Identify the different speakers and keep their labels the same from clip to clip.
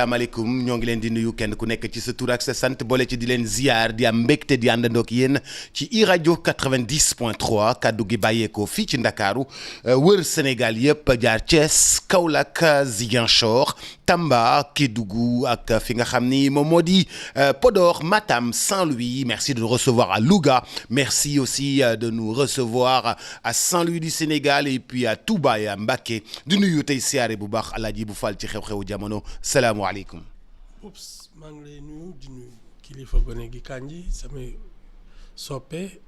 Speaker 1: asalaamaaleykum ñoo ngi leen di nuyu kenn ku nekk ci sa tur ak sa sant boole ci di leen ziar di am mbégte di àndandoo ak yéen ci iRadio 90.3 kaddu gi bàyyeekoo fii ci Ndakaaru wër Sénégal yëpp jaar Thiès Kaolack Ziguinchor Tamba Kédougou ak fi nga xam ni moom moo di Podor Matam Saint-Louis merci de nous recevoir à Louga merci aussi de nous recevoir à Saint-Louis du Sénégal et puis à Touba et à Mbacké di nuyu tey siyaare bu baax Alaaji bu Fall ci xew-xewu jamono salaamaaleykum.
Speaker 2: Oups maa ngi lay nuyu di nuyu kilifa gone gi Kandji samay soppe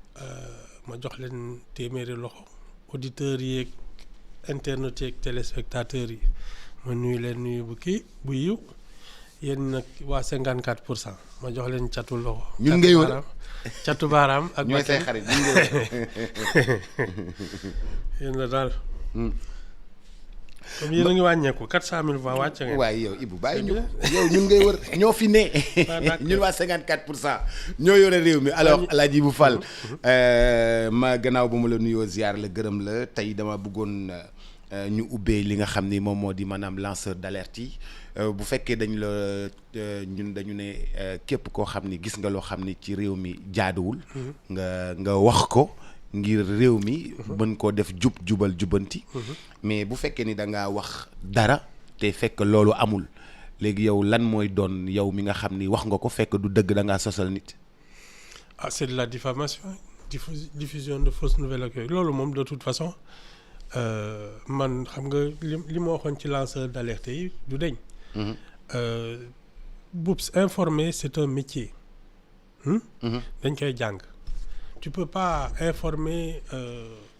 Speaker 2: ma jox leen téeméeri loxo auditeurs yi ak internautes yi ak téléspectateurs yi ma nuyu leen nuyu bu yiw yéen nag waa 54% ma jox leen catu loxo.
Speaker 1: ñun ngay wër
Speaker 2: catu baaraam ak.
Speaker 1: ñooy say xarit ñun ngay wër.
Speaker 2: yéen la daal. comme yéen a ngi wàññeeku 400000 voix wàcce nga.
Speaker 1: waaye yow Ibou bàyyi ñu yow ñun ngay wër ñoo fi ne. ñun waa 54% ñoo yore réew mi alors Alaaji Ibou Fall ma gannaaw ba ma la nuyoo ziar la gërëm la tey dama bëggoon ñu ubbee li nga xam ni moom moo di maanaam lanceur d'alerte yi bu fekkee dañu la ñun dañu ne képp koo xam ni gis nga loo xam ni ci réew mi jaaduwul. nga wax ko. ngir réew mi mën koo def jubal jubanti mais bu fekkee ni da ngaa wax dara te fekk loolu amul léegi yow lan mooy doon yow mi nga xam ni wax nga ko fekk du dëgg da ngaa sosal nit.
Speaker 2: Ah c'est de la diffamation diffusion de fausses nouvelles ak yooyu loolu moom de toute façon man xam nga li ma waxoon ci lanceur d'alerte yi du deñ Boubs informer c'est un métier dañ koy jàng. Tu peux pas informer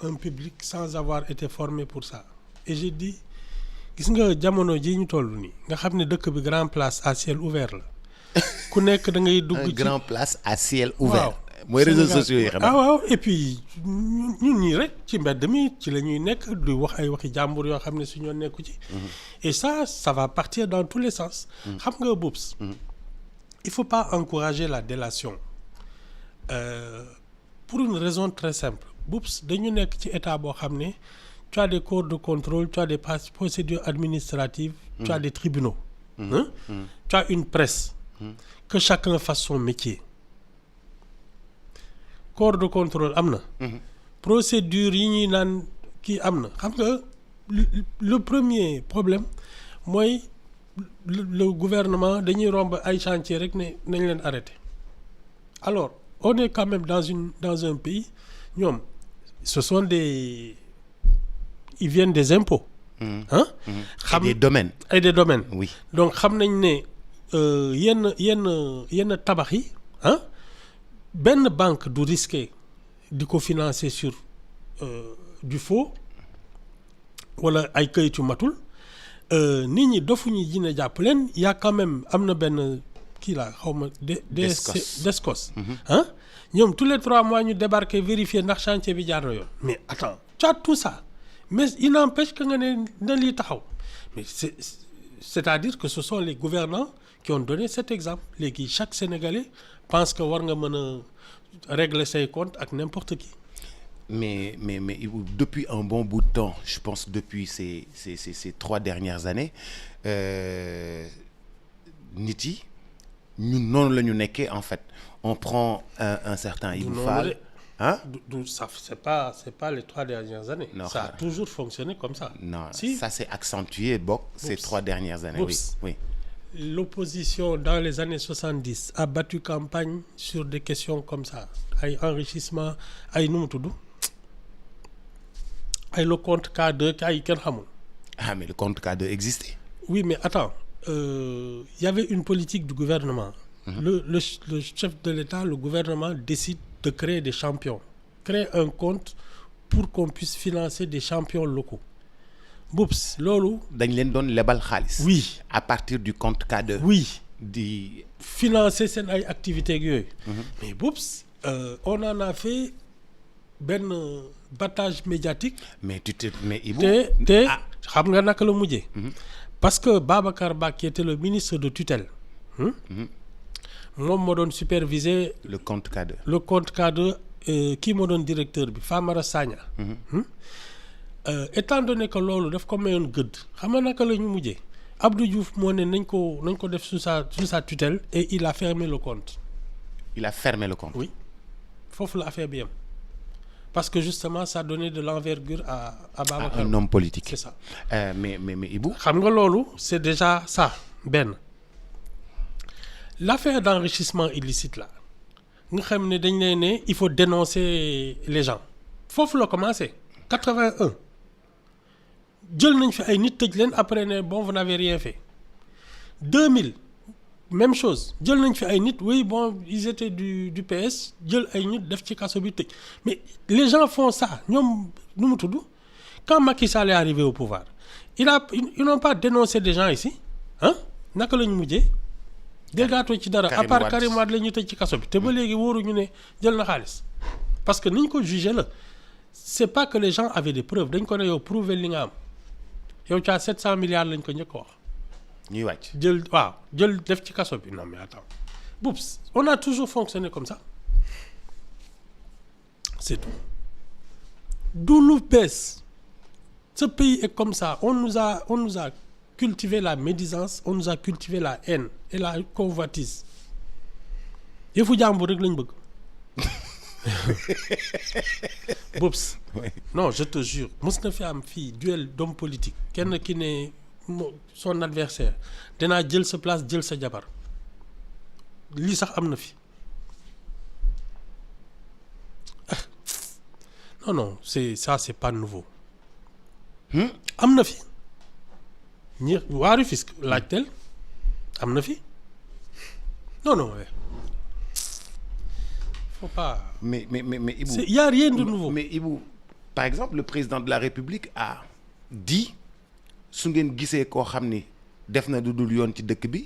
Speaker 2: un public sans avoir été formé pour ça et j'ai dit gis nga jamono ji ñu toll nii nga xam ne dëkk bi grand place à ciel ouvert la ku nekk da ngay dugg ci
Speaker 1: grand place à ciel ouvert. mooy réseaux sociaux yi xam
Speaker 2: waaw et puis ñun ñii rek ci mbedd mi ci la ñuy nekk di wax ay waxi jàmbur yoo xam ne su ñoo nekku ci et ça va partir dans tous les sens xam nga Boubs il faut pas encourager la délation pour une raison très simple Boubs dañu nekk ci état boo xam ne tu as des corps de contrôle tu as des procédures administratives tu as des tribunaux tu as une presse que chacun fasse son métier corps de contrôle am na procédure yi ñuy naan kii am na xam nga le premier problème mooy le gouvernement dañuy romb ay chantier rek ne nañ leen arrêté alors on est quand même dans un pays ñoom ce sont ils viennent des impôts
Speaker 1: xam des domaines
Speaker 2: et des domaines
Speaker 1: oui
Speaker 2: donc xam nañ ne yenn tabax yi benn banque du risquer di ko financer sur du faux wala ay këyit yu matul nit ñi dofuñu ji ne jàpp leen y a quand même am na benn kii la xaw ma Descos ñoom tous les 3 mois ñu débarquer vérifier ndax chantier bi jaar na yoon mais attends tu as tout ça mais il n'empêche que nga ne na lii taxaw mais c'est-à-dire que ce sont les gouvernants qui ont donné cet exemple léegi chaque Sénégalais pense que war nga mën a régler say comptes ak n'importe qui.
Speaker 1: mais depuis un bon bout de temps je pense depuis ces 3 dernières années nit yi ñun noonu la ñu nekkee en fait on prend un certain Ibou Fall
Speaker 2: ça c'est pas les 3 dernières années. Non, ça a toujours fonctionné comme ça.
Speaker 1: Non
Speaker 2: si.
Speaker 1: Ça s'est accentué ces 3 dernières années. Oui.
Speaker 2: L'opposition dans les années 70 a battu campagne sur des questions comme ça ay enrichissement ay nu mu tudd ay le compte K2 ay kenn xamul.
Speaker 1: Ah mais le compte K2 existait.
Speaker 2: Oui mais attends y avait une politique du gouvernement. Le chef de l'État, le gouvernement décide de créer des champions, créer un compte pour qu'on puisse financer des champions locaux. Boubs loolu.
Speaker 1: dañ leen doon lebal xaalis.
Speaker 2: Oui.
Speaker 1: À partir du compte K2.
Speaker 2: Oui.
Speaker 1: di
Speaker 2: financer seen ay activités ak yooyu. Mais Boubs on en a fait benn battage médiatique.
Speaker 1: mais Ibou.
Speaker 2: te xam nga naka la mujjee. parce que Babacar Ba qui était le ministre de tutelle. moom moo doon superviser.
Speaker 1: le compte K2.
Speaker 2: le compte K2 kii moo doon directeur bi Famara Sagna. étant donné que loolu daf ko mayoon gëdd xam nga naka la ñu mujjee Abdou Diouf moo ne nañ ko def sous sa tutelle et il a fermé le compte.
Speaker 1: Il a fermé le compte.
Speaker 2: Oui foofu la affaire bi yam parce que justement ça donnait de l'envergure à Babacar.
Speaker 1: Un homme politique.
Speaker 2: C'est ça.
Speaker 1: Mais Ibou.
Speaker 2: xam nga loolu c'est déjà ça benn l'affaire d'enrichissement illicite là nga xam ne dañ lay ne il faut dénoncer les gens foofu la commencé 81 jël nañ fi ay nit tëj leen après ne bon vous n'avez rien fait 2000 même chose jël nañ fi ay nit oui bon ils étaient du PS jël ay nit def ci kaso bi tëj mais les gens font ça ñoom nu mu tudd quand Macky Sall est arrivé au pouvoir ils n'ont pas dénoncé des gens ici ah naka la ñu mujjee déggaatoo ci dara à part Karim Wade la ñuy tëj ci kaso bi te ba léegi wóoruñu ne jël na xaalis parce que niñ ko jugé la c'est pas que les gens avaient des preuves dañ ko ne yow prouver li nga am yow caa 700 milliards lañ ko njëkk a wax.
Speaker 1: ñuy wàcc
Speaker 2: jël def ci kaso bi non mais attends Boubs on a toujours fonctionné comme ça c'est tout du lu bees ce pays est comme ça on nous a cultivé la médisance on nous a cultivé la haine et la convoitise yëfu jàmbur rek lañ bëgg Boubs non je te jure mos na fi am fii duel d'homme politique kenn ki ne son adversaire danaa jël sa place jël sa jabar lii sax am na fi non c'est pas nouveau am na fi ñi waa Rufisque laajteel am na fi non faut pas.
Speaker 1: Mais Ibou.
Speaker 2: Il y a rien de nouveau.
Speaker 1: Mais Ibou, par exemple, le président de la République a dit su ngeen gisee koo xam ni def na lu dul yoon ci dëkk bi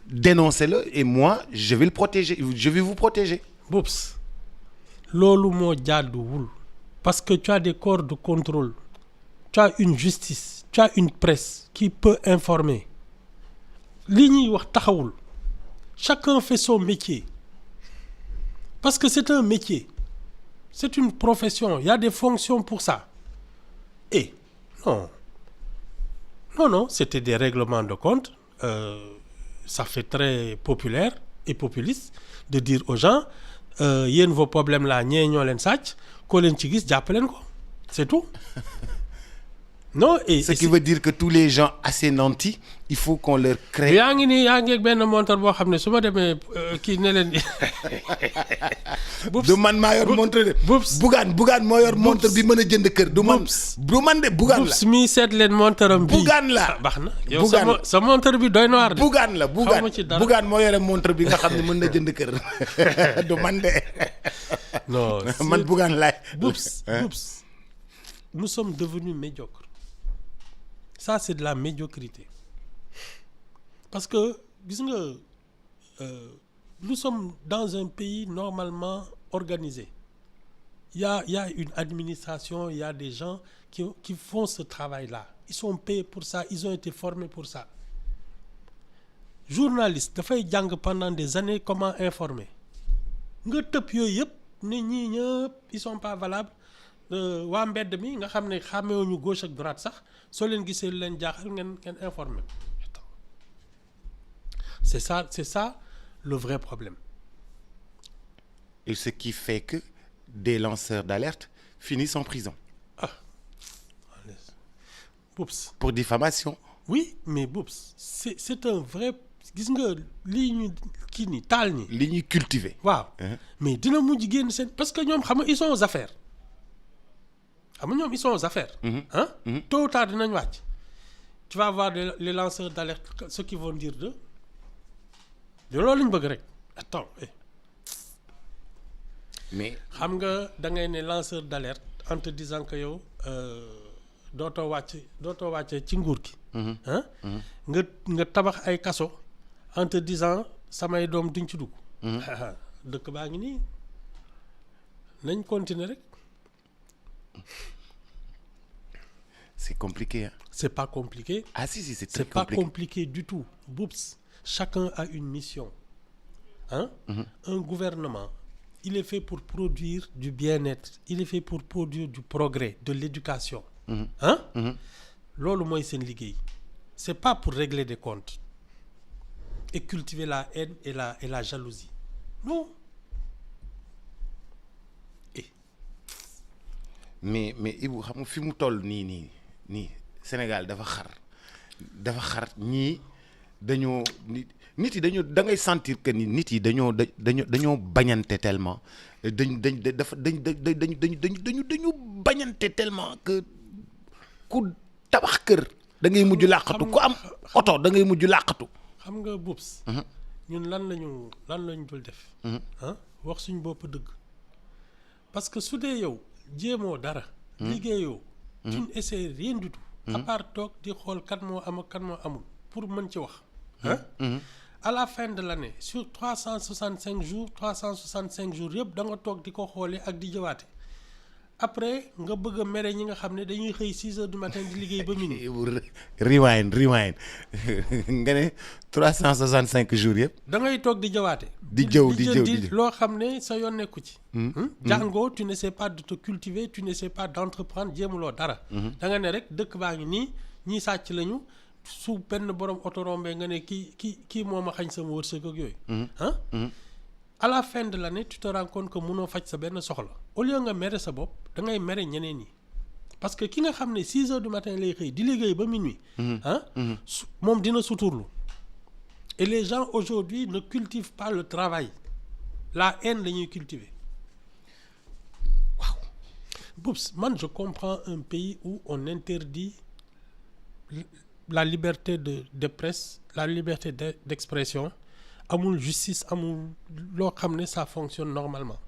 Speaker 1: dénoncez-le et moi je vais le protéger je vais vous protéger.
Speaker 2: Boubs loolu moo jaaduwul parce que tu as des corps de contrôle tu as une justice tu as une presse qui peut informer li ñuy wax taxawul chacun fait son métier. Parce que c'est un métier, c'est une profession, il y a des fonctions pour ça. Et non, c'était des règlements de compte. Ça fait très populaire et populiste de dire aux gens, yéen vos problèmes là, ñee ñoo leen sàcc, koo leen ci gis jàpp leen ko, c'est tout. Non,
Speaker 1: ce qui veut dire que tous les gens assez nantis, il faut qu'on leur crée.
Speaker 2: yaa ngi ak benn montre boo xam ne su ma demee kii ne leen.
Speaker 1: du man maa yor montre de. Bougane moo yor montre bi mën a jënd kër. du man de Bougane la.
Speaker 2: Boubs mi seet leen montre am bii.
Speaker 1: Bougane la
Speaker 2: baax na yow sa montre bi doy na waar de.
Speaker 1: Bougane moo yore montre bi nga xam ne mën na jënd kër. du man de.
Speaker 2: non
Speaker 1: man Bougane laay.
Speaker 2: Boubs nous sommes devenus médiocres. Ça c'est de la médiocrité parce que gis nga nous sommes dans un pays normalement organisé il y a une administration il y a des gens qui font ce travail-là ils sont payés pour ça ils ont été formés pour ça journaliste dafay jàng pendant des années comment informer nga tëb yooyu yëpp ne ñii ñëpp ils sont pas valables waa mbedd mi nga xam ne xàmmewuñu gauche ak droite sax soo leen gisee lu leen jaaxal ngeen informé c'est ça le vrai problème.
Speaker 1: Et ce qui fait que des lanceurs d'alerte finissent en prison.
Speaker 2: Boubs.
Speaker 1: Pour diffamation.
Speaker 2: Oui mais Boubs c'est un vrai gis nga lii ñu kii nii taal nii.
Speaker 1: li ñuy cultiver.
Speaker 2: waaw mais dina mujj génn seen parce que ñoom xam nga ils sont aux affaires. xam nga ñoom ils sont aux affaires. Tôt ou tard dinañ wàcc. tu vas voir les lanceurs d'alerte ce qu'ils vont dire de loolu lañ bëgg rek attends.
Speaker 1: mais
Speaker 2: xam nga da ngay ne lanceur d'alerte en te disant que yow dootoo wàcc ci nguur gi. nga tabax ay kaso en te disant samay doom duñ ci dugg. dëkk baa ngi nii nañ continuer rek.
Speaker 1: c'est compliqué hein?
Speaker 2: C'est pas compliqué.
Speaker 1: Ah si c'est très
Speaker 2: c'est
Speaker 1: compliqué.
Speaker 2: C'est pas compliqué du tout. Boubs, chacun a une mission. Un gouvernement, il est fait pour produire du bien-être, il est fait pour produire du progrès, de l'éducation. Loolu mooy seen liggéey. c'est pas pour régler des comptes et cultiver la haine et la jalousie non.
Speaker 1: mais Ibou xam nga fi mu toll nii Sénégal dafa xar ñii dañoo nit yi dañoo da ngay sentir que ni nit yi dañoo bañante tellement dañu bañante tellement que ku tabax kër da ngay mujj làqatu ku am oto da ngay mujj làqatu.
Speaker 2: xam nga Boubs. ñun lan lañu dul def. wax suñ bopp dëgg parce que su dee yow jéemoo dara. liggéeyoo. tu n'essaies rien du tout. à part toog di xool kan moo am ak kan moo amul pour mën ci wax. à la fin de l'année sur 365 jours yëpp da nga toog di ko xoolee ak di jëwaate après nga bëgg a mere ñi nga xam ne dañuy xëy 6 heures du matin di liggéey ba minuit.
Speaker 1: rewind nga ne 365 jours yëpp.
Speaker 2: da ngay toog di jëwaate.
Speaker 1: di jëw
Speaker 2: loo xam ne sa yoon nekku ci. jàngoo tu n'essaies pas de te cultiver tu n'essaies pas d'entreprendre jéemuloo dara. da nga ne rek dëkk baa ngi nii ñii sàcc lañu su benn borom oto rombee nga ne kii moo ma xañ sama wërsëg ak yooyu. à la fin de l'année tu te rends compte que mënoo faj sa benn soxla au lieu nga mere sa bopp da ngay mere ñeneen ñi parce que ki nga xam ne 6 heures du matin lay xëy di liggéey ba minuit. moom dina suturlu. Et les gens aujourd'hui ne cultivent pas le travail la haine la ñuy cultiver waaw. Boubs man je comprends un pays où on interdit la liberté de presse la liberté d'expression amul justice amul loo xam ne ça fonctionne normalement.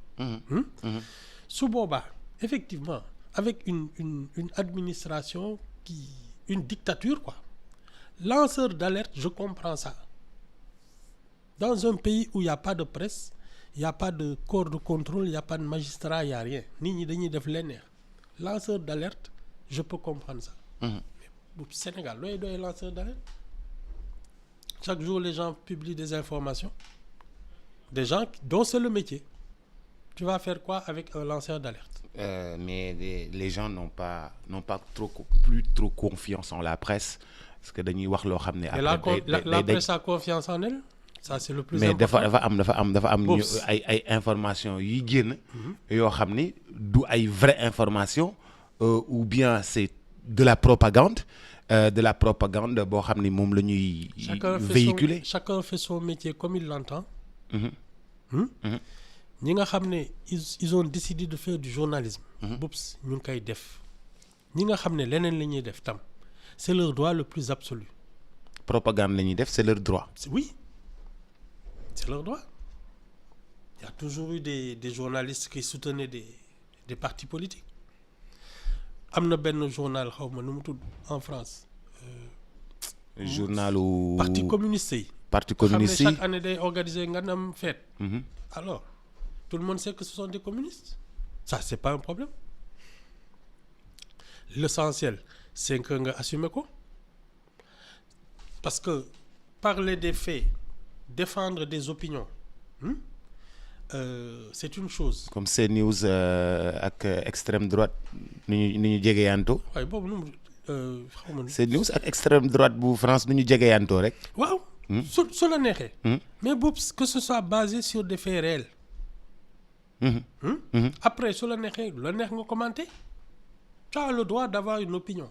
Speaker 2: su boobaa effectivement avec une administration une dictature quoi lanceur d'alerte je comprends ça. Dans un pays où il y a pas de presse il y a pas de corps de contrôle il y a pas de magistrat il y a rien nit ñi dañuy def leen neex lanceur d'alerte je peux comprendre ça. mais bu Sénégal looy doy lanceur d'alerte chaque jour les gens publient des informations des gens dont c'est le métier tu vas faire quoi avec un lanceur d'alerte?
Speaker 1: Mais les gens n'ont pas plus trop confiance en la presse parce que dañuy wax loo xam ne.
Speaker 2: après la presse a confiance en elle. Ça c'est le plus important
Speaker 1: mais dafa am ñu ay information yuy génn yoo xam ni du ay vraie information ou bien c'est de la propagande boo xam ni moom la ñuy véhiculer.
Speaker 2: Chacun fait son métier comme il l'entend. ñi nga xam ne ils ont décidé de faire du journalisme. Boubs ñu ngi koy def ñi nga xam ne leneen la ñuy def tam c'est leur droit le plus absolu.
Speaker 1: propagande la ñuy def c'est leur droit.
Speaker 2: Oui. C'est leur droit. Il y a toujours eu des journalistes qui soutenaient des partis politiques. am na benn journal xaw ma nu mu tudd en France.
Speaker 1: journalu
Speaker 2: parti communiste yi.
Speaker 1: parti communiste yi
Speaker 2: xam ne chaque année day organiser nganam fête. Alors tout le monde sait que ce sont des communistes. Ça c'est pas un problème. L'essentiel c'est que nga assumer ko parce que parler des faits. Défendre des opinions c'est une chose.
Speaker 1: comme CNews ak extrême droite ni ñu jegeyanto.
Speaker 2: waaye boobu nu mu xaw ma.
Speaker 1: CNews ak extrême droite bu France nu ñu jegeyantoo rek.
Speaker 2: waaw. su la neexee. mais boobu que ce soit basé sur des faits réels. après su la neexee lu la neex nga commenter. tu as le droit d'avoir une opinion.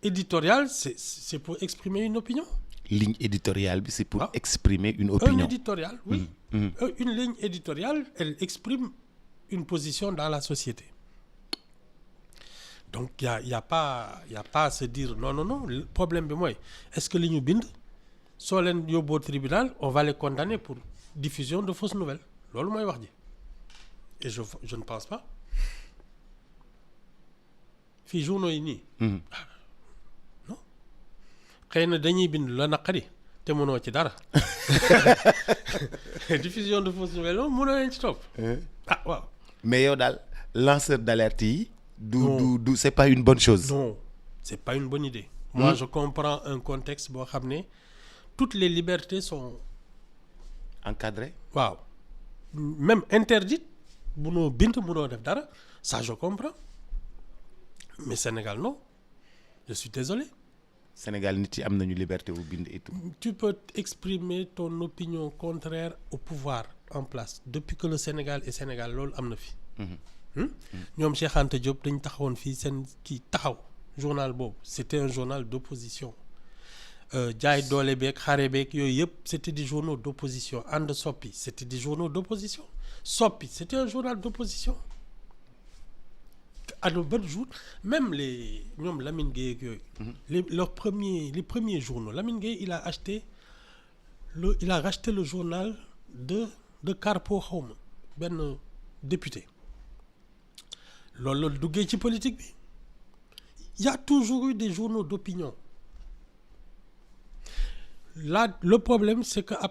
Speaker 2: Éditoriale c'est pour exprimer une opinion.
Speaker 1: Ligne éditoriale bi c'est pour exprimer une opinion.
Speaker 2: Un éditorial, oui. Une ligne éditoriale, elle exprime une position dans la société. Donc il y a pas à se dire non le problème bi mooy est-ce que li ñu bind soo leen yóbboo tribunal on va les condamner pour diffusion de fausses nouvelles loolu mooy wax ji et je ne pense pas fii journaux yi nii. xëy na dañuy bind la naqari te mënoo ci dara diffusion de fausses nouvelles moom mënoo leen ci topp. Waaw.
Speaker 1: mais yow daal lanceur d'alerte yi. du c'est pas une bonne chose.
Speaker 2: Non c'est pas une bonne idée. Moi je comprends un contexte boo xam ne toutes les libertés sont
Speaker 1: encadrées.
Speaker 2: waaw même interdites mënoo bind mënoo def dara ça je comprends mais Sénégal non je suis désolé.
Speaker 1: Sénégal nit yi am nañu liberté wu bind et tout.
Speaker 2: Tu peux exprimer ton opinion contraire au pouvoir en place depuis que le Sénégal est Sénégal loolu am na fi. ñoom Cheikh Anta Diop dañ taxawoon fii seen kii taxaw journal boobu c'était un journal d'opposition jaay doole beeg xare beeg yooyu yëpp c'était des journaux d'opposition ànd soppi c'était des journaux d'opposition soppi c'était un journal d'opposition à nos bons jours même les ñoom Lamine Gueye ak yooyu les premiers journaux Lamine Gueye il a racheté le journal de Carpo xawma benn député loolu la duggee ci politique bi il y a toujours eu des journaux d'opinion là le problème c'est que à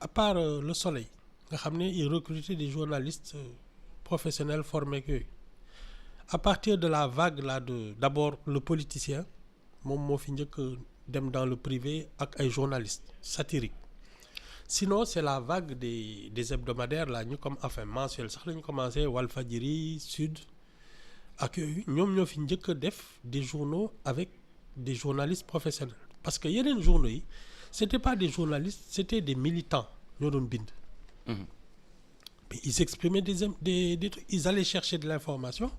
Speaker 2: part Le Soleil nga xam ne il recrutait des journalistes professionnels formés ak yooyu à partir de la vague là d'abord le politicien moom moo fi njëkk dem dans le privé ak ay journalistes satiriques sinon c'est la vague des hebdomadaires là ñu comme enfin mensuel sax la ñu commencé Walfadjri Sud ak yooyu ñoom ñoo fi njëkk a def des journaux avec des journalistes professionnels parce que yeneen journaux yi c'était pas des journalistes c'était des militants ñoo doon bind. Mais ils exprimaient des trucs, ils allaient chercher de l'information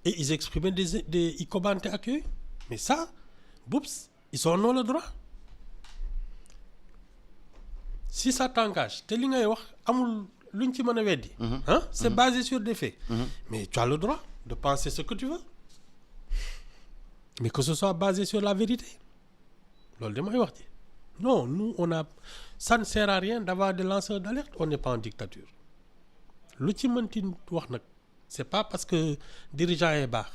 Speaker 2: et ils exprimaient ils commentaient ak yooyu mais ça boups ils en ont le droit. Si ça t'engage te li ngay wax amul luñ ci mën a weddi. C'est basé sur des faits. Mais tu as le droit de penser ce que tu veux. Mais que ce soit basé sur la vérité. Loolu damay wax ci. Non, nous ça ne sert à rien d'avoir des lanceurs d'alerte, on n'est pas en dictature. Lu ci mënti wax nag c'est pas parce que dirigeant est baax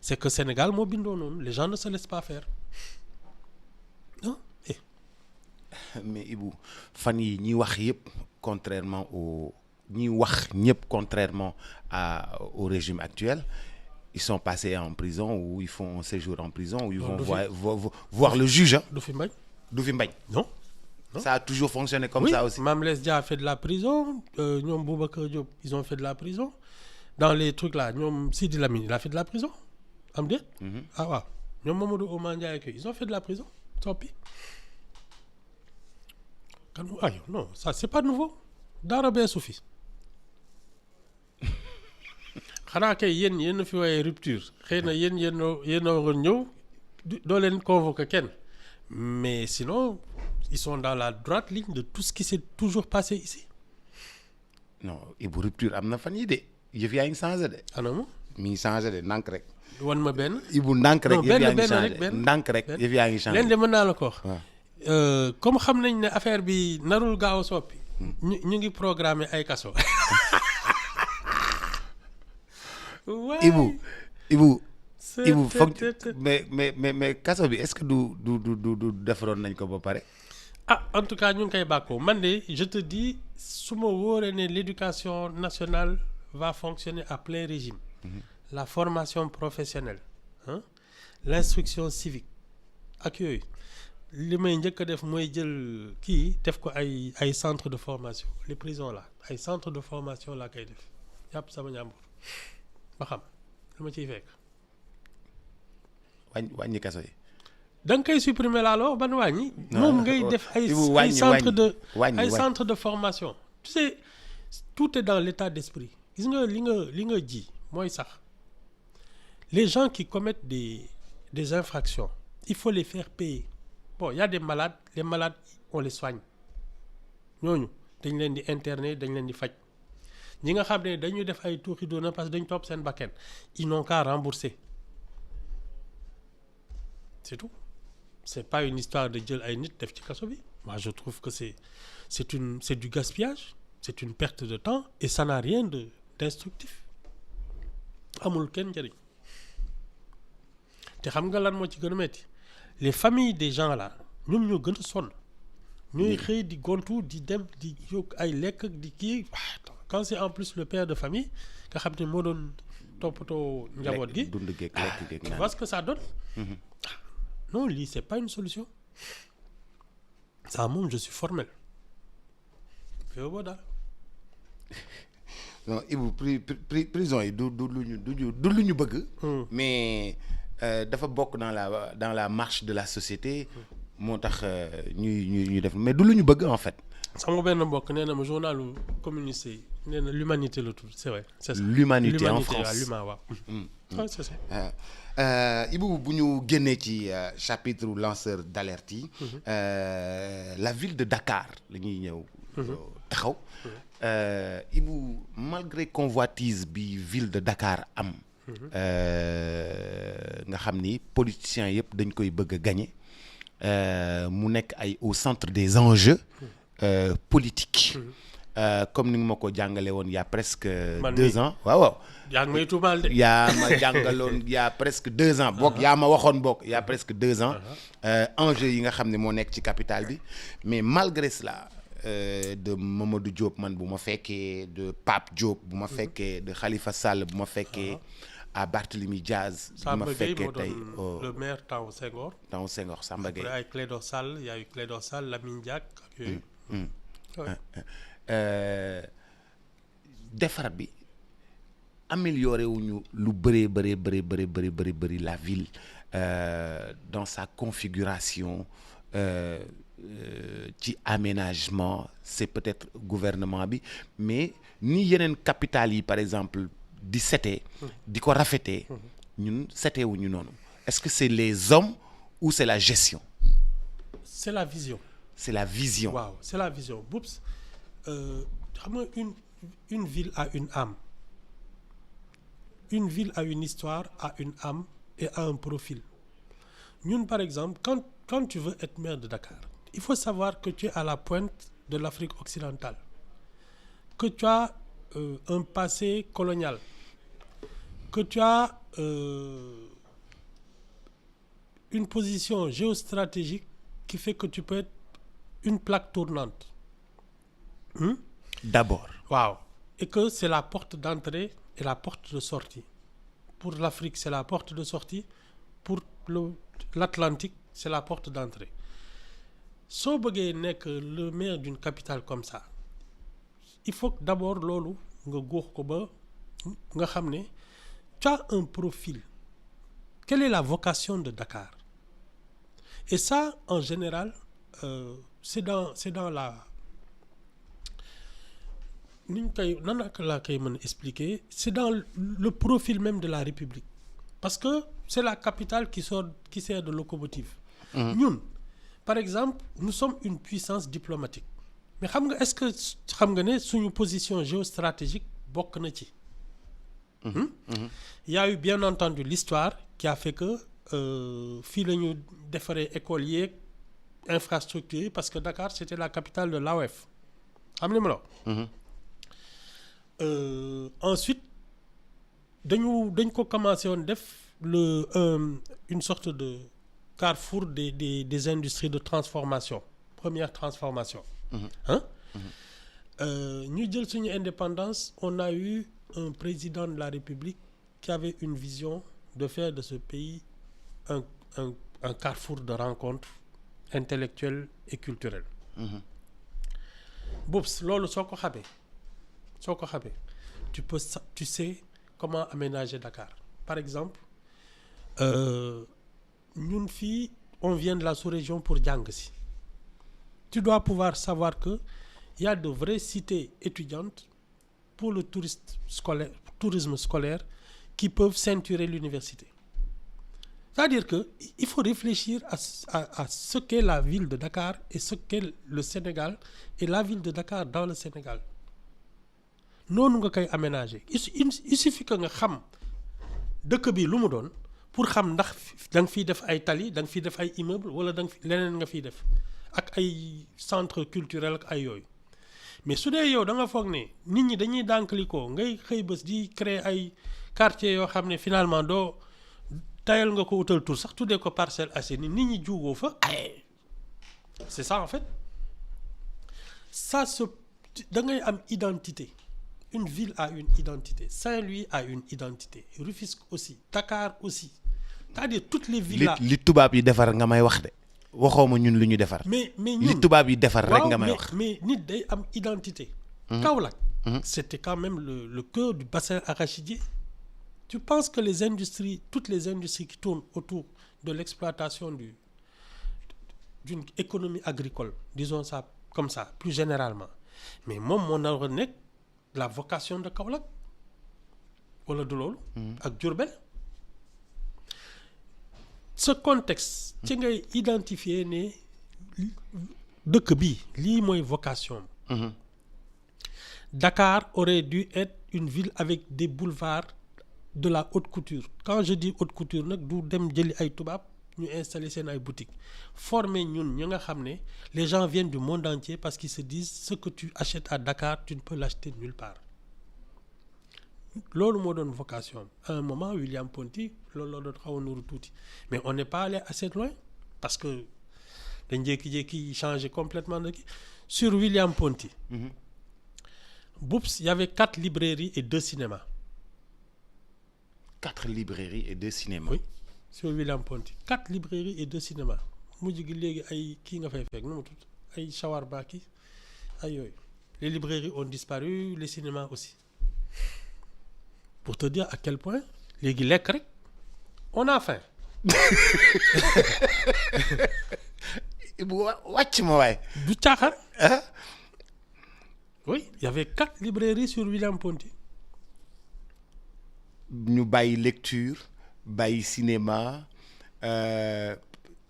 Speaker 2: c'est que Sénégal moo bindoo noonu les gens ne se laissent pas faire. Non.
Speaker 1: Mais Ibou fan yi ñi wax yëpp contrairement au régime actuel ils sont passés en prison ou ils font un séjour en prison ou ils vont voir le juge.
Speaker 2: Du fi mbañ.
Speaker 1: Non. Ça a toujours fonctionné comme ça aussi.
Speaker 2: Mame Less Dia a fait de la prison ñoom Boubacar Diop ils ont fait de la prison dans les trucs là ñoom Sidi Lamine il a fait de la prison am déet. Ah waaw ñoom Mamadou Oumar Ndiaye ak ils ont fait de la prison soppi. Non, ça c'est pas nouveau dara beesu fi xanaa kay yéen fi waaye rupture xëy na yéen a waroon ñëw doo leen convoquer kenn mais sinon ils sont dans la droite ligne de tout ce qui s'est toujours passé ici.
Speaker 1: Non Ibou rupture am na fan yii de yëf yaa ngi changé de.
Speaker 2: anamu.
Speaker 1: mi ngi changé de ndànk rek.
Speaker 2: wan ma benn.
Speaker 1: Ibou ndànk rek yëf yaa ngi changé ndànk rek yëf yaa ngi changé.
Speaker 2: leen de mën naa la ko wax. Comme xam nañ ne affaire bi narul gaaw a soppi. ñu ngi programmer ay kaso.
Speaker 1: Ibou foog mais kaso bi est-ce que du defaroon nañ ko ba pare.
Speaker 2: En tout cas ñu ngi koy bàkkoo man de je te dis su ma wóoree ne l'éducation nationale va fonctionner à plein régime. La formation professionnelle l'instruction civique ak yooyu. li may njëkk a def mooy jël def ko ay centre de formation les prisons là ay centre de formation laa koy def jàpp sama ñàmbur ba xam lu ma ciy fekk.
Speaker 1: wàññi kaso yi.
Speaker 2: da nga koy supprimer laa la wax ban wàññi. moom ngay def ay centre de formation. Tu sais tout est dans l'état d'esprit gis nga li nga ji mooy sax les gens qui commettent des infractions il faut les faire payer. Bon, il y a des malades, les malades, on les soigne. ñooñu dañ leen di interner dañ leen di faj ñi nga xam ne dañuy def ay tuuxi doona parce que dañ topp seen bakkan ils n'ont qu'à rembourser. C'est tout. C'est pas une histoire de jël ay nit def ci kaso bi. Moi je trouve que c'est du gaspillage, c'est une perte de temps et ça n'a rien d'instructif. Amul kenn njëriñ. Te xam nga lan moo ci gën a metti les familles des gens là ñoom ñoo gën a sonn ñooy xëy di gontu di dem di yóg ay lekk di kii quand c'est en plus le père de famille nga xam ne moo doon toppatoo njaboot gi
Speaker 1: dund geeg lekk geeg
Speaker 2: tu vois ce que ça donne. Non lii c'est pas une solution ça moom je suis formel féo boo daal.
Speaker 1: Non Ibou prison yi du lu ñu bëgg. Mais dafa bokk dans la marche de la société moo tax ñuy def mais du lu ñu bëgg en fait.
Speaker 2: sama benn mbokk nee na ma journalu communiste yi nee na l'humanité la tudd c'est vrai c'est ça.
Speaker 1: L'humanité en France
Speaker 2: waaw l'humain waaw. Ouais, c'est ça.
Speaker 1: Ibou bu ñu génnee ci chapitre lanceur d'alerte yi. La ville de Dakar la ñuy ñëw. taxaw. Ibou malgré convoitise bi ville de Dakar am. nga xam ni politiciens yëpp dañ koy bëgg a gagner. mu nekk ay au centre des enjeux politiques. Comme ni nga ma ko jàngale woon y a presque 2 ans waaw.
Speaker 2: yaa ngi may tuumaal de.
Speaker 1: yaa ma jàngaloon y a presque 2 ans. boog yaa ma waxoon boog y a presque 2 ans. enjeux yi nga xam ne moo nekk ci capitale bi mais malgré cela de Mamadou Diop man bu ma fekkee de Pape Diop bu ma fekkee de Khalifa Sall bu ma fekkee. à Barthélemy Diaz. bu ma fekkee tey
Speaker 2: le maire Taw Senghor.
Speaker 1: Taw Senghor Samba Gueye.
Speaker 2: après ay Clédor Sall y a eu Clédor Sall Lamine Diack ak yooyu.
Speaker 1: defar bi amélioré wuñu lu bëri la ville dans sa configuration ci aménagement c'est peut-être gouvernement bi mais ni yeneen capitales yi par exemple di setee di ko rafetee ñun setee wuñu noonu est-ce que c'est les hommes ou c'est la gestion?
Speaker 2: C'est la vision.
Speaker 1: C'est la vision.
Speaker 2: Waaw, c'est la vision. Boups, xam nga une ville a une âme. Une ville a une histoire, a une âme et a un profil. Ñun par exemple, quand tu veux être maire de Dakar, il faut savoir que tu es à la pointe de l'Afrique occidentale, que tu as un passé colonial, que tu as une position géostratégique qui fait que tu peux être une plaque tournante.
Speaker 1: D'abord.
Speaker 2: Waaw. Et que c'est la porte d'entrée et la porte de sortie. Pour l'Afrique, c'est la porte de sortie. Pour l'Atlantique, c'est la porte d'entrée. Soo bëggee nekk le maire d'une capitale comme ça, il faut que d'abord loolu nga góox ko ba nga xam ne tu as un profil. Quelle est la vocation de Dakar? Et ça, en général, c'est dans la ni ñu koy nan laa koy mën a expliquer, c'est dans le profil même de la République. Parce que c'est la capitale qui sert de locomotive. Ñun, par exemple, nous sommes une puissance diplomatique. Mais xam nga est-ce que xam nga ne suñu position géostratégique bokk na ci. Il y a eu bien entendu l'histoire qui a fait que fii la ñu defaree école yeeg infrastructure yi parce que Dakar c'était la capitale de l'AOF. xam nga li ma la wax. Ensuite dañ ko commencé woon def une sorte de carrefour des industries de transformation, première transformation. ñu jël suñu indépendance, on a eu un président de la République qui avait une vision de faire de ce pays un carrefour de rencontres intellectuelles et culturelles. Boops, loolu soo ko xamee tu sais comment aménager Dakar. Par exemple, ñun fii on vient de la sous-région pour jàng si. Tu dois pouvoir savoir que il y a de vraies cités étudiantes pour le tourisme scolaire qui peuvent ceinturer l'université. C'est-à-dire que il faut réfléchir à ce qu'est la ville de Dakar et ce qu'est le Sénégal et la ville de Dakar dans le Sénégal. Noonu nga koy aménager. Il suffit que nga xam dëkk bi lu mu doon pour xam ndax da nga fiy def ay tali, da nga fiy def ay immeubles wala da nga fi leneen nga fiy def ak ay centre culturel ak ay yooyu. Mais su dee yow da nga foog ne nit ñi dañuy dànkalikoo ngay xëy bés di créer ay quartiers yoo xam ne finalement doo tayal nga ko utal tur sax tuddee ko Parcelles Assainies nit ñi juugoo fa. C'est ça en fait. Ça da ngay am identité. Une ville a une identité. Saint-Louis a une identité. Rufisque aussi. Dakar aussi. C'est-à-dire toutes les villes là.
Speaker 1: li tubaab yi defar nga may wax de. waxoo ma ñun lu ñu defar.
Speaker 2: mais ñun
Speaker 1: li tubaab yi defar rek nga may wax.
Speaker 2: mais nit day am identité. Kaolack. C'était quand même le cœur du bassin arachidier. Tu penses que les industries, toutes les industries qui tournent autour de l'exploitation d'une économie agricole, disons ça comme ça, plus généralement, mais moi, mon nekk la vocation de Kaolack wala du loolu ak Diourbel. Ce contexte ci ngay identifier ne dëkk bi lii mooy vocation. Dakar aurait dû être une ville avec des boulevards de la haute couture. Quand je dis haute couture nag du dem jëli ay tubaab ñu installer seen ay boutiques former ñun ñi nga xam ne les gens viennent du monde entier parce qu'ils se disent ce que tu achètes à Dakar tu ne peux l'acheter nulle part. Loolu moo doon vocation à un moment William Ponty loolu la doon xaw a nuru tuuti mais on n'est pas allé assez loin parce que dañ jékki-jékki changer complètement de kii sur William Ponty. Boups, il y avait 4 librairies et 2 cinémas.
Speaker 1: 4 librairies et 2 cinémas.
Speaker 2: Oui, sur William Ponty. 4 librairies et 2 cinémas. mujj gi léegi ay kii nga fay fekk nu mu tudd ay shawarma ki ay yooyu. Les librairies ont disparu, les cinémas aussi. Pour te dire à quel point léegi lekk rek on a faim.
Speaker 1: wàcc ma waay.
Speaker 2: du caaxaan. Oui, il y avait 4 librairies sur William Ponty.
Speaker 1: ñu bàyyi lecture bàyyi cinéma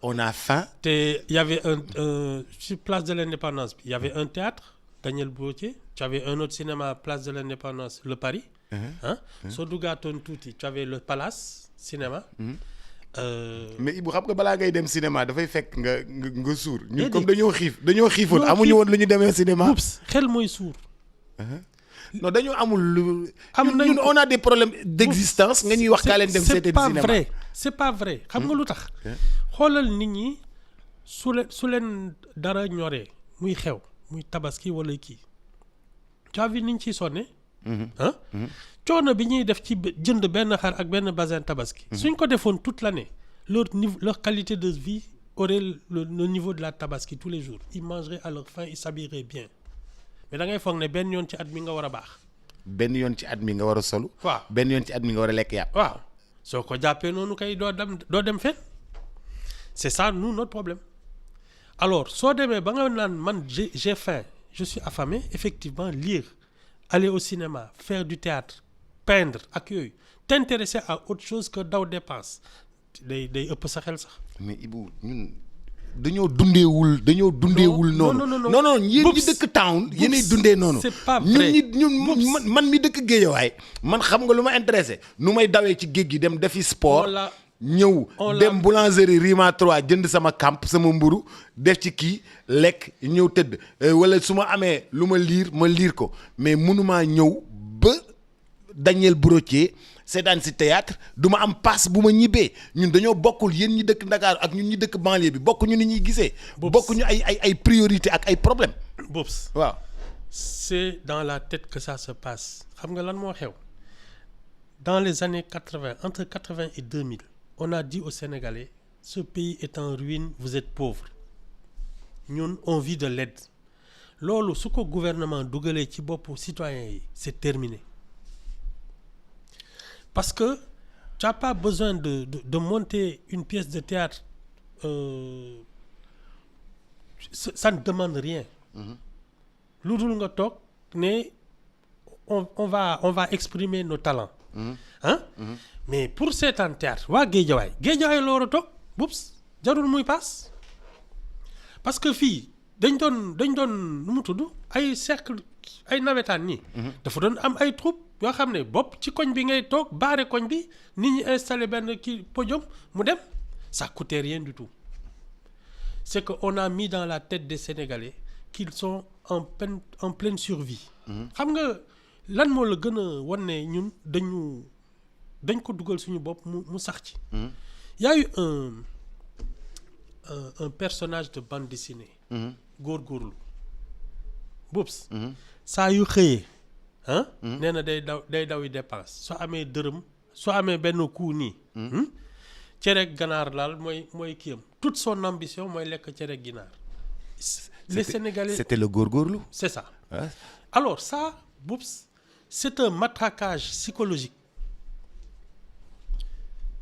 Speaker 1: on a faim.
Speaker 2: Il y avait sur Place de l'Indépendance, il y avait un théâtre, Daniel Brottier. Tu avais un autre cinéma, Place de l'Indépendance, Le Paris. Soo duggaatoon tuuti, tu avais le Palace cinéma.
Speaker 1: Mais Ibou xam nga balaa ngay dem cinéma dafay fekk nga suur. ñun comme dañoo xiifoon amuñu woon lu ñu demee cinéma.
Speaker 2: Oups, xel mooy suur.
Speaker 1: Non dañoo amul lu. ñun on a des problèmes d'existence nga ñuy wax kaa leen dem seetaan cinéma.
Speaker 2: C'est pas vrai xam nga lu tax. xoolal nit ñi su leen dara ñoree muy xew muy tabaski wala kii. tu as vu ni ñu ciy sonne. coono bi ñuy def ci jënd benn xar ak benn basin tabaski. suñ ko defoon toute l'année leur qualité de vie aurait le niveau de la tabaski tous les jours. Ils mangeraient à leur faim, ils s'habilleraient bien. Mais da ngay foog ne benn yoon ci at mi nga war a baax.
Speaker 1: benn yoon ci at mi nga war a solu.
Speaker 2: waaw
Speaker 1: benn yoon ci at mi nga war a lekk yàpp.
Speaker 2: waaw soo ko jàppee noonu kay doo dem fenn. C'est ça nous notre problème. Alors soo demee ba nga naan man j'ai faim je suis affamé, effectivement lire, aller au cinéma, faire du théâtre, peindre ak yooyu t'intéresser à autre chose que daw dépense day ëpp sa xel sax.
Speaker 1: mais Ibou ñun dañoo dundeewul noonu. non yéen ñi dëkk town yéenay dundee noonu.
Speaker 2: c'est pas vrai
Speaker 1: ñun man mi dëkk Géejawaay man xam nga lu ma intéressé nu may dawee ci géej gi dem defi sport. ñëw dem boulangerie Rima 3 jënd sama camp sama mburu def ci kii lekk ñëw tëdd wala su ma amee lu ma liir ko mais mënumaa ñëw ba Daniel Brottier seetaan si théâtre du ma am passe bu ma ñibbee ñun dañoo bokkul yéen ñi dëkk Dakar ak ñun ñi dëkk banlieue bi bokkuñu ni ñuy gisee. bokkuñu ay priorité ak ay problème.
Speaker 2: Bobs
Speaker 1: waaw.
Speaker 2: c'est dans la tête que ça se passe xam nga lan moo xew dans les années 80 entre 80 et 2000. On a dit aux Sénégalais, ce pays est en ruine, vous êtes pauvres. Ñun on vit de l'aide. Loolu su ko gouvernement dugalee ci boppu citoyens yi, c'est terminé. Parce que tu n'as pas besoin de monter une pièce de théâtre. Ça ne demande rien. Lu dul nga toog ne on va exprimer nos talents. Mais pour seetaan théâtre waa Géejawaay la war a toog bubs jarul muy paas parce que fii dañ doon nu mu tudd ay cercle ay nawetaan nii. dafa doon am ay troupe yoo xam ne bopp ci koñ bi ngay toog baare koñ bi nit ñi installé benn kii podium mu dem ça coûtait rien du tout. C'est que on a mis dans la tête des Sénégalais qu'ils sont en pleine survie. xam nga lan moo la gën a wan ne ñun dañ ko dugal suñu bopp mu sax ci. Y a eu un personnage de bande dessinée. góorgóorlu Bobs. saa yu xëyee. nee na day dawi dépense soo amee dërëm soo amee benn coup nii. cere ganaar laal mooy kiyam toute son ambition mooy lekk cere ginaar. les Sénégalais
Speaker 1: c'était le góorgóorlu.
Speaker 2: c'est ça. Alors ça Bobs c'est un matraquage psychologique.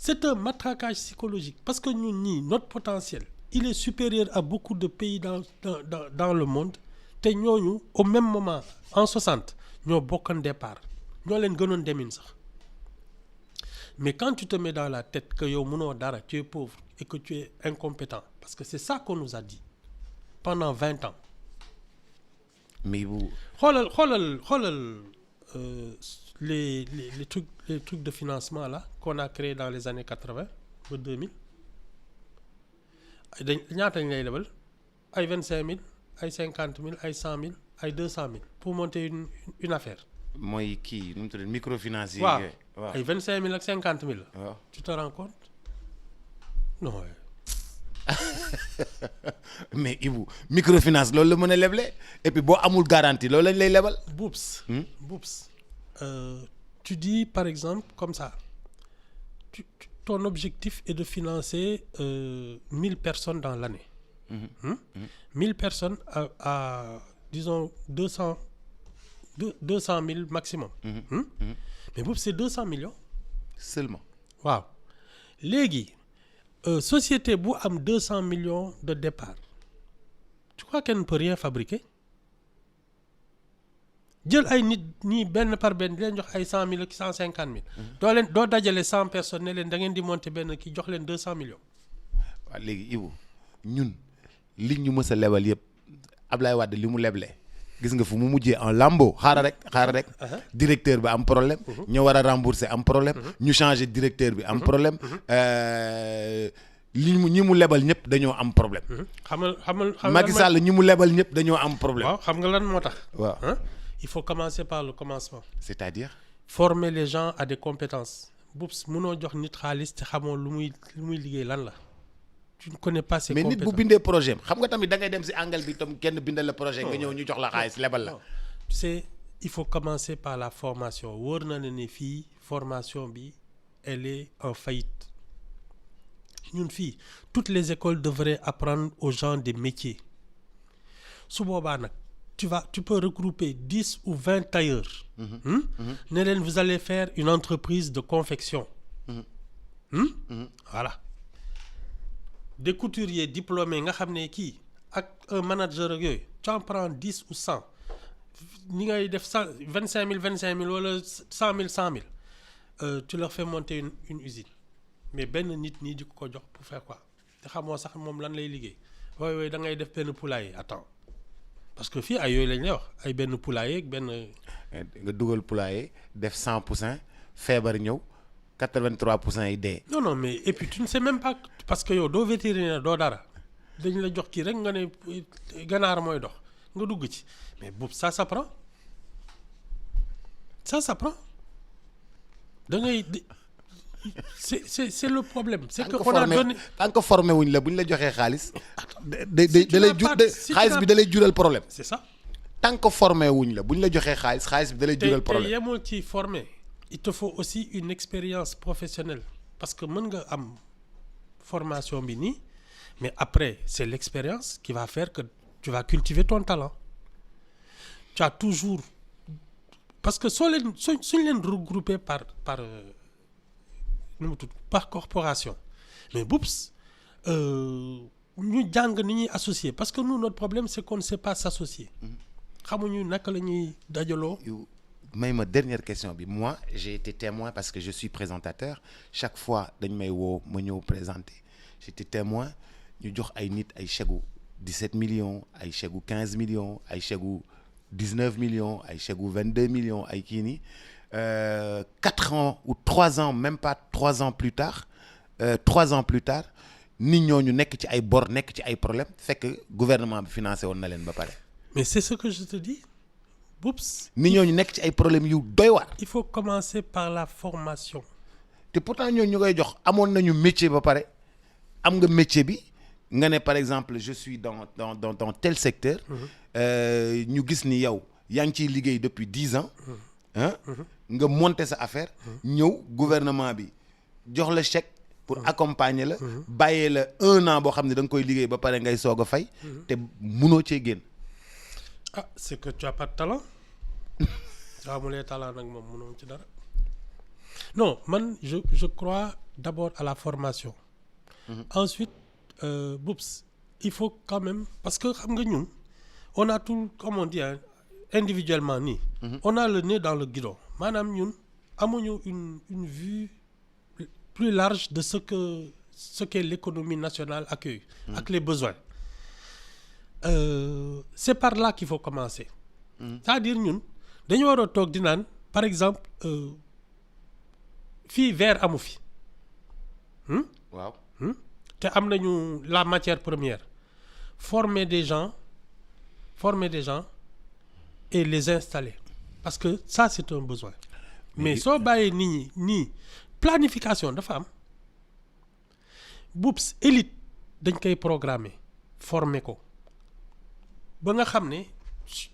Speaker 2: c'est un matraquage psychologique parce que ñun ñii notre potentiel il est supérieur à beaucoup de pays dans le monde te ñooñu au même moment en 60 ñoo bokkoon départ ñoo leen gënoon demin sax mais quand tu te mets dans la tête que yow mënoo dara tu es pauvre et que tu es incompétent parce que c'est ça qu'on nous a dit pendant 20 ans
Speaker 1: mais bu
Speaker 2: xoolal les trucs de financement là qu'on a créé dans les années 80 ba 2000 dañ ñaata lañ lay lebal ay 25000 ay 50000 ay 100000 ay 200000 pour monter une affaire.
Speaker 1: mooy kii nu mu tudd microfinance yi.
Speaker 2: waaw ay 25000 ak 50000 la.
Speaker 1: waaw
Speaker 2: tu te rends compte non.
Speaker 1: mais Ibou microfinance loolu la mën a leble et puis boo amul garantie loolu lañ lay lebal.
Speaker 2: Boops tu dis par exemple comme ça ton objectif est de financer 1000 personnes dans l'année. 1000 personnes à disons 200 000 maximum. Mais boobu c'est 200 millions.
Speaker 1: Seulement.
Speaker 2: waaw léegi société bu am 200 millions de départ tu crois qu'elle ne peut rien fabriquer jël ay nit ñii benn par benn di leen jox ay 100 000 ak 150 000. doo dajale 100 personnes ne leen da ngeen di monter benn kii jox leen 200 millions.
Speaker 1: waaw léegi Ibou ñun li ñu mës a lebal yëpp Ablaye Wade li mu leble gis nga fu mu mujjee en lambeau xaaral rek. directeur bi am problème. ñu war a rembourser am problème. ñu changer directeur bi am problème. ñi mu lebal ñëpp dañoo am problème.
Speaker 2: xamal
Speaker 1: Macky Sall ñi mu lebal ñëpp dañoo am problème.
Speaker 2: waaw xam nga lan moo tax.
Speaker 1: waaw
Speaker 2: il faut commencer par le commencement.
Speaker 1: c'est-à-dire.
Speaker 2: former les gens à des compétences. Boops mënoo jox nit xaalis te xamoo lu muy liggéey lan la. tu ne connais pas ses compétences
Speaker 1: mais nit bu bindee projet xam nga tamit da ngay dem si angle bi tam kenn bindal la projet nga ñëw ñu jox la xaalis lebal la.
Speaker 2: tu sais il faut commencer par la formation wóor na ne fii formation bi elle est en faillite ñun fii toutes les écoles devraient apprendre aux gens des métiers su boobaa nag tu peux regrouper 10 ou 20 tailleurs. ne leen vous allez faire une entreprise de confection. Voilà. Des couturiers diplômés nga xam ne kii ak un manager ak yooyu tu en prends 10 ou 100 ñi ngay def 25000 wala 100000 tu leur fais monter une usine mais benn nit ñi di ko jox pour faire quoi te xamoo sax moom lan lay liggéey waaye da ngay def benn poulailler attends parce que fii ay yooyu lañ lay wax ay benn poulailler ak benn.
Speaker 1: nga dugal poulailler def 100% feebar ñëw 83% yi dee.
Speaker 2: non mais et puis tu ne sais même pas parce que yow doo vétérinaire doo dara dañ la jox kii rek nga ne ganaar mooy dox nga dugg ci mais boobu ça s'apprend da ngay c'est le problème. c'est que on a donné
Speaker 1: tant que formé wuñ la bu ñu la joxee xaalis. da lay xaalis bi da lay jural problème.
Speaker 2: c'est ça.
Speaker 1: tant que formé wuñ la bu ñu la joxee xaalis bi da lay jural problème.
Speaker 2: te yemul ci formé. il te faut aussi une expérience professionnelle parce que mën nga am formation bi nii mais après c'est l'expérience qui va faire que tu vas cultiver ton talent tu as toujours parce que suñ leen regrouper par nu mu tudd par corporation mais boops ñu jàng ni ñuy associer parce que nous notre problème c'est qu'on ne sait pas s'associer xamuñu naka la ñuy dajaloo.
Speaker 1: Mais ma dernière question bi moi j'ai été témoin parce que je suis présentateur chaque fois dañ may woo ma ñëw présenter j'étais témoin ñu jox ay nit ay chèque gu 17 millions ay chèque gu 15 millions ay chèque gu 19 millions ay chèque gu 22 millions ay kii nii 4 ans ou 3 ans même pas 3 ans plus tard nit ñooñu nekk ci ay bor nekk ci ay problèmes fekk gouvernement bi financé woon na leen ba pare.
Speaker 2: mais c'est ce que je te dis. Oups.
Speaker 1: nit ñooñu nekk ci ay problèmes yu doy waar.
Speaker 2: il faut commencer par la formation.
Speaker 1: te pourtant ñooñu ñu koy jox amoon nañu métier ba pare am nga métier bi nga ne par exemple je suis dans tel secteur. ñu gis ni yow yaa ngi ciy liggéey depuis 10 ans. nga monter sa affaire. ñëw gouvernement bi jox la chèque. pour accompagner la. bàyyee la 1 an boo xam ne da nga koy liggéey ba pare ngay soog a fay. te munoo cee génn.
Speaker 2: ah c'est que tu as pas de talent. waaw mu lay talent nag moom mënoo ci dara. Non, je crois d'abord à la formation. Ensuite, Boups, il faut quand même, parce que xam nga ñun on a tout, comme on dit, hein, individuellement nii. On a le nez dans le guidon. Maanaam ñun amuñu une vue plus large de ce qu'est l'économie nationale accueille, avec les besoins. C'est par là qu'il faut commencer. C'est-à-dire ñun dañu war a toog di naan par exemple fii verre amu fi.
Speaker 1: waaw.
Speaker 2: te am nañu la matière première. Former des gens et les installer parce que ça c'est un besoin. Mais soo bàyyee nit ñi nii planification dafa am. Boups élite dañ koy programmer former ko ba nga xam ne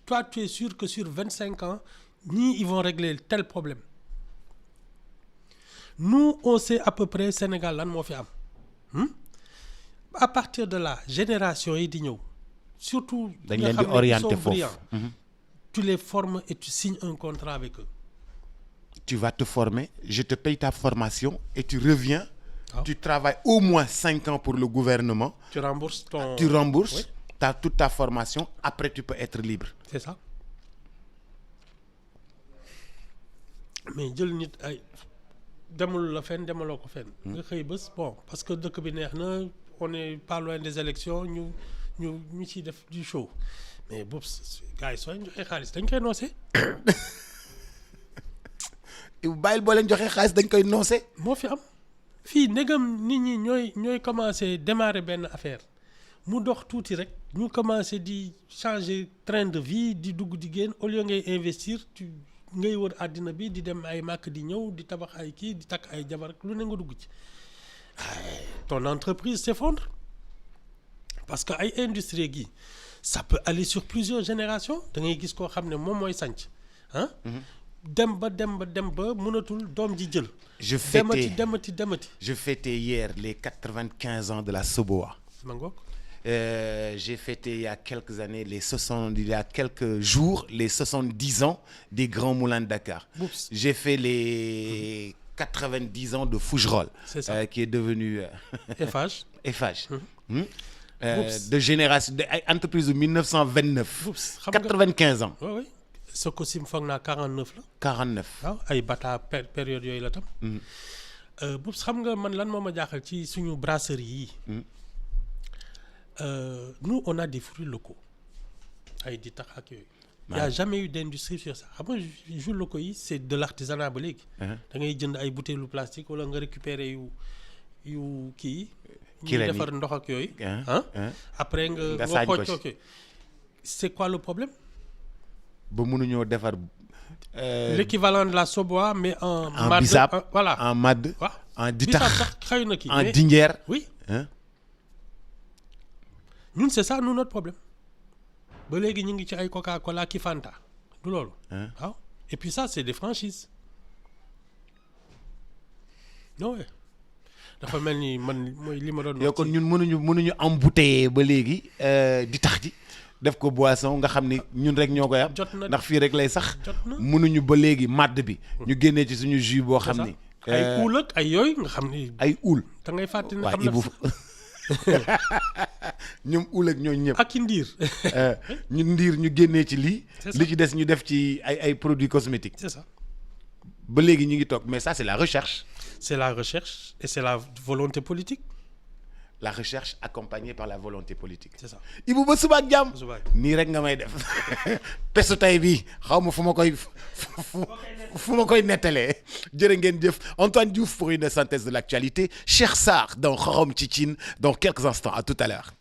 Speaker 2: toi tu es sûr que sur 25 ans ñii ils vont régler tel problème. Nous on sait à peu près Sénégal lan moo fi am. À partir de là génération yi di ñëw surtout
Speaker 1: dañ leen di orienter foofu.
Speaker 2: Tu les formes et tu signes un contrat avec eux.
Speaker 1: Tu vas te former, je te paye ta formation et tu reviens.
Speaker 2: Ah.
Speaker 1: Tu travailles au moins 5 ans pour le gouvernement.
Speaker 2: Tu rembourses ton...
Speaker 1: Tu rembourses,
Speaker 2: Oui.
Speaker 1: t'as toute ta formation, après tu peux être libre.
Speaker 2: C'est ça. Mais jël nit ay demul la fenn demaloo ko fenn. nga xëy bés bon parce que dëkk bi neex na on est pas loin des élections ñu ciy def du show mais boobu gars yi soo leen joxee xaalis dañ koy noose.
Speaker 1: bàyyil boo leen joxee xaalis dañ koy noose.
Speaker 2: moo fi am fii ndegam nit ñi ñooy commencé démarrer benn affaire mu dox tuuti rek ñu commencé di changer train de vie di dugg di génn au lieu ngay investir ngay wër àddina bi di dem ay màkk di ñëw di tabax ay kii di takk ay jabar lu ne nga dugg ci ton entreprise s'effondre parce que ay industrie gi ça peut aller sur plusieurs générations da ngay gis koo xam ne moom mooy sanc ah dem ba mënatul doom ji jël. demati.
Speaker 1: Je fêtais hier les 95 ans de la Soboa.
Speaker 2: ma ngoog.
Speaker 1: J'ai fêté il y a quelques années il y a quelques jours les 70 ans des Grands Moulins de Dakar.
Speaker 2: Oups.
Speaker 1: J'ai fait les 90 ans de Fougerolles.
Speaker 2: C'est ça.
Speaker 1: Qui est devenu Eiffage. De génération de entreprise de 1929.
Speaker 2: Oups.
Speaker 1: 95 ans.
Speaker 2: Oui. Sococim foog naa 49 la.
Speaker 1: 49.
Speaker 2: waaw ay bata période yooyu la tam. Boobu xam nga man lan moo ma jaaxal ci suñu brasserie yi. Nous on a des fruits locaux ay di tax ak yooyu. Il y a jamais eu d'industrie sur ça xam nga jus locaux yi c'est de l'artisanat ba léegi. da ngay jënd ay bouteilles plastique wala nga récupérer yu kii. ñu defar ndox ak yooyu. après nga xooj ko. C'est quoi le problème? ba
Speaker 1: mënuñoo defar.
Speaker 2: L'équivalent de la Soboa mais en mad.
Speaker 1: Bissap
Speaker 2: voilà
Speaker 1: en mad.
Speaker 2: waaw
Speaker 1: en ditax
Speaker 2: bissap sax xëy na kii.
Speaker 1: en dinjeer.
Speaker 2: oui. ñun c'est ça nous notre problème ba léegi ñu ngi ci ay Coca-Cola ki Fanta du loolu. waaw et puis ça c'est des franchises. non ouais dafa mel ni man mooy li ma doon.
Speaker 1: yow kon ñun mënuñu embouteiller ba léegi ditax ji. def ko boisson nga xam ni ñun rek ñoo koy am. ndax fii rek lay sax. mënuñu ba léegi màdd bi. ñu génnee ci suñu jus boo xam ni.
Speaker 2: ay uul ak ay yooyu nga xam ni.
Speaker 1: ay uul.
Speaker 2: da ngay fàttali ne am na
Speaker 1: ñoom uul ak ñooñu ñëpp.
Speaker 2: ak i ndiir.
Speaker 1: ñu ndiir ñu génnee ci lii. li ci des ñu def ci ay produits cosmétiques.
Speaker 2: c'est ça.
Speaker 1: ba léegi ñu ngi toog mais ça c'est la recherche.
Speaker 2: C'est la recherche et c'est la volonté politique.
Speaker 1: La recherche accompagnée par la volonté politique.
Speaker 2: C'est ça.
Speaker 1: Ibou ba suba ak jàmm. nii rek nga may def pesu tay bi xaw ma fu ma koy nettalee jërë ngeen jëf Antoine Diouf pour une synthèse de l'actualité. Cheikh Sarr dans Xorom ci Cin dans quelques instants à tout à l'heure.